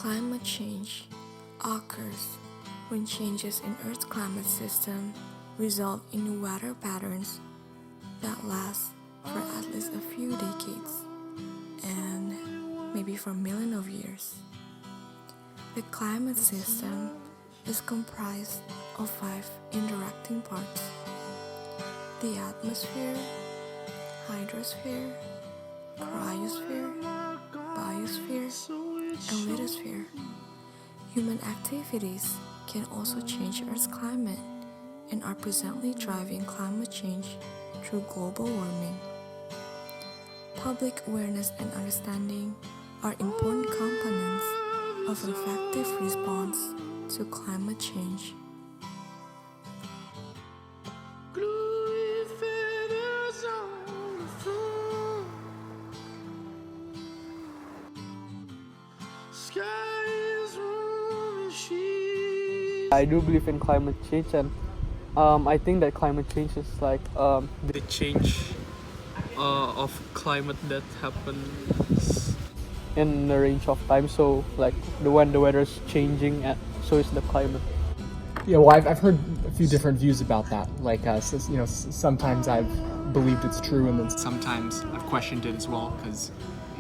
Climate change occurs when changes in Earth's climate system result in weather patterns that last for at least a few decades and maybe for millions of years. The climate system is comprised of 5 interacting parts: the atmosphere, hydrosphere, cryosphere, biosphere, and lithosphere. Human activities can also change Earth's climate and are presently driving climate change through global warming. Public awareness and understanding are important components of an effective response to climate change. I do believe in climate change, and I think that climate change is like the change of climate that happens in a range of time. So like when the weather is changing, so is the climate. Yeah, well, I've heard a few different views about that. Like, sometimes I've believed it's true, and then Sometimes I've questioned it as well because,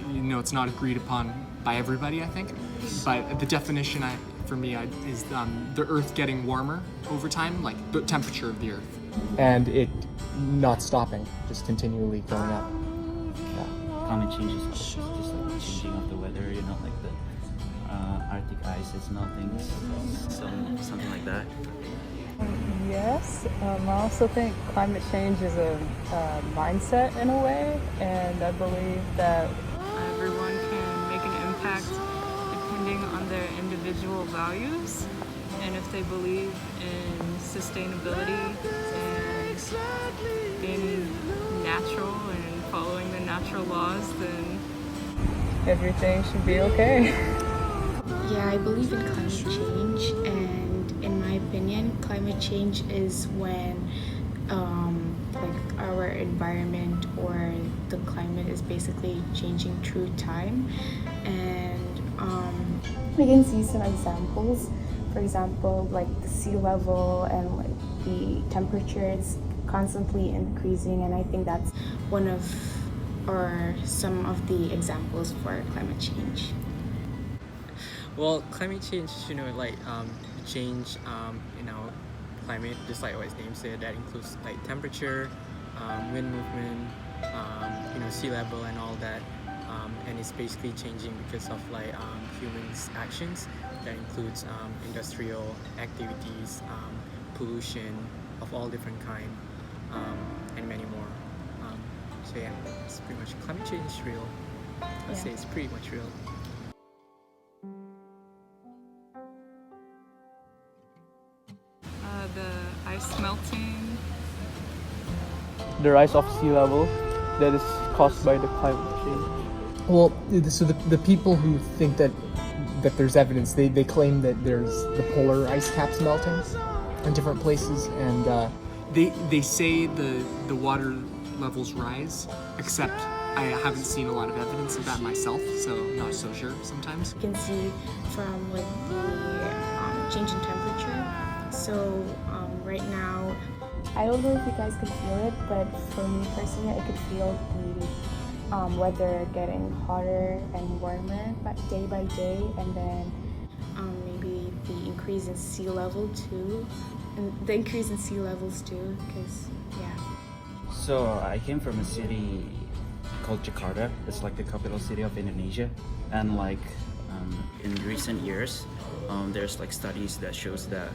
it's not agreed upon by everybody, I think. But the definition for me is the Earth getting warmer over time, like the temperature of the Earth. and it not stopping, just continually going up. Climate change is just like the changing of the weather, like the Arctic ice is melting, something like that. Yes, I also think climate change is a mindset in a way, and I believe that everyone can make an impact depending on their individual values, and if they believe in sustainability and being natural and following the natural laws, then everything should be okay. Yeah, I believe in climate change, and in my opinion, climate change is when our environment or the climate is basically changing through time, and we can see some examples. For example, like the sea level and like the temperature is constantly increasing, and I think that's one of or some of the examples for climate change. Well, climate change, change, climate, just like what its name said, that includes like temperature, wind movement, sea level and all that. And it's basically changing because of humans' actions. That includes industrial activities, pollution of all different kind, and many more. So yeah, it's pretty much climate change is real. I'd say it's pretty much real. the ice melting. The rise of sea level that is caused by the climate change. Well, so the people who think that there's evidence, they claim that there's the polar ice caps melting in different places, and They say the water levels rise, except I haven't seen a lot of evidence of that myself, so I'm not so sure sometimes. You can see from the change in temperature. So right now, I don't know if you guys could feel it, but for me personally, I could feel the weather getting hotter and warmer day by day, and then maybe the increase in sea level too, and the increase in sea levels too, because So I came from a city called Jakarta. It's like the capital city of Indonesia, and in recent years, there's studies that shows that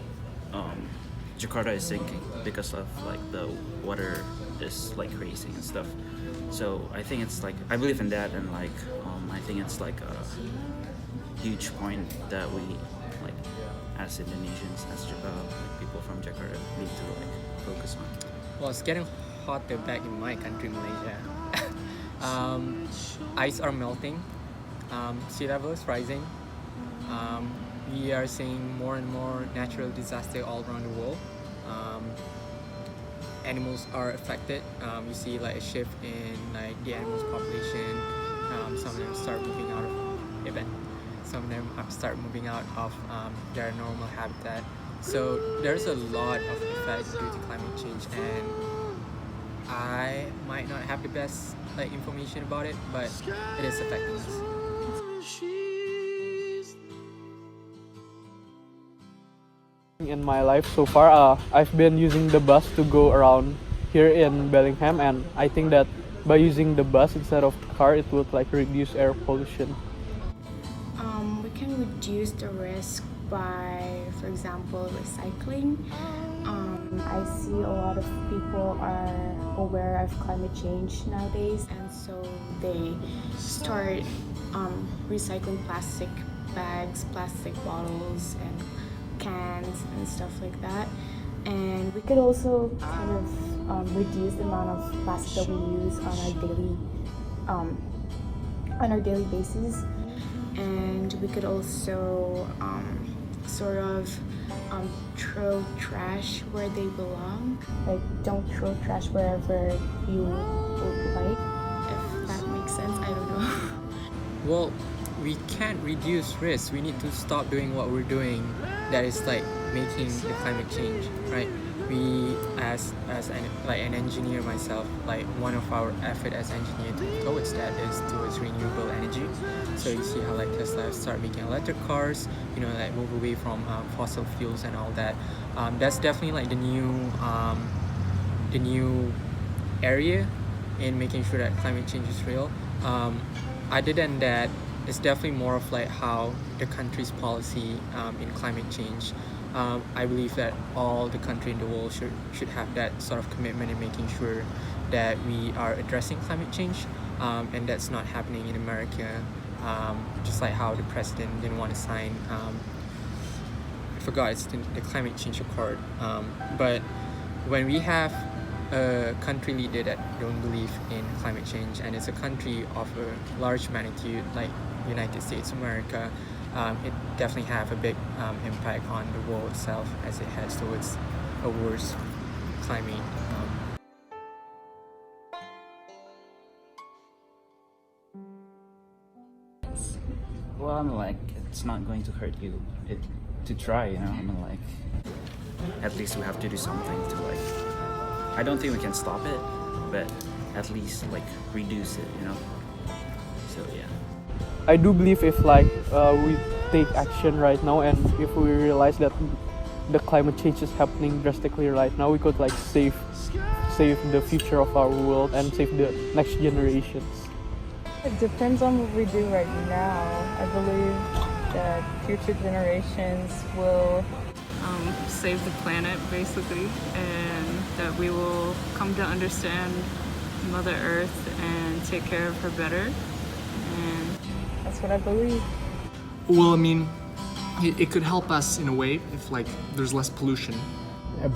Jakarta is sinking because of the water is raising and stuff. So I think it's I believe in that, and I think it's a huge point that we as Indonesians, as people from Jakarta, need to focus on. Well, it's getting hotter back in my country, Malaysia. Ice are melting, sea level is rising. We are seeing more and more natural disaster all around the world. Animals are affected. You see a shift in the animals population. Some of them start moving out of event. some of them start moving out of their normal habitat. So there's a lot of effect due to climate change, and I might not have the best information about it, but it is affecting us. In my life so far, I've been using the bus to go around here in Bellingham, and I think that by using the bus instead of car, it would reduce air pollution. We can reduce the risk by, for example, recycling. I see a lot of people are aware of climate change nowadays, And so they start recycling plastic bags, plastic bottles, and cans and stuff like that. And we could also kind of reduce the amount of plastic that we use on our daily basis. And we could also sort of throw trash where they belong. Like, don't throw trash wherever you would like. If that makes sense, I don't know. Well, we can't reduce risk. We need to stop doing what we're doing that is making the climate change, right? We as an engineer myself, one of our effort as engineer towards that is towards renewable energy. So you see how Tesla start making electric cars, move away from fossil fuels and all that. That's definitely the new area in making sure that climate change is real. Other than that, it's definitely more of how the country's policy in climate change. I believe that all the country in the world should have that sort of commitment in making sure that we are addressing climate change, and that's not happening in America. Just like how the president didn't want to sign, I forgot, it's the climate change accord. But when we have a country leader that don't believe in climate change, and it's a country of a large magnitude like United States of America, it definitely have a big impact on the world itself as it heads towards a worse climate. Well, it's not going to hurt you to try, at least we have to do something to I don't think we can stop it, but at least reduce it, So yeah. I do believe if we take action right now, and if we realize that the climate change is happening drastically right now, we could save the future of our world and save the next generations. It depends on what we do right now. I believe that future generations will save the planet, basically, and that we will come to understand Mother Earth and take care of her better. And that's what I believe. Well, I mean, it could help us in a way if there's less pollution.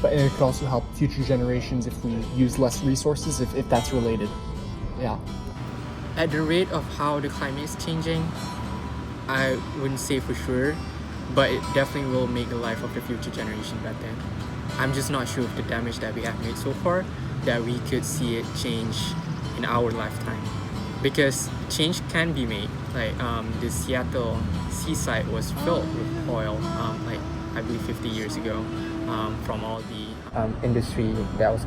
But it could also help future generations if we use less resources, if that's related. Yeah. At the rate of how the climate is changing, I wouldn't say for sure, but it definitely will make the life of the future generation better. I'm just not sure of the damage that we have made so far, that we could see it change in our lifetime. Because change can be made. The Seattle seaside was filled with oil, I believe 50 years ago, from all the industry that was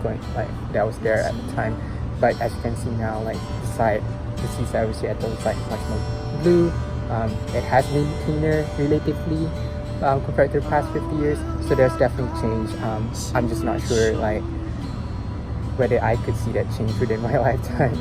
that was there at the time. But as you can see now, the seaside of Seattle is much more blue. It has been cleaner relatively compared to the past 50 years. So there's definitely change. I'm just not sure whether I could see that change within my lifetime.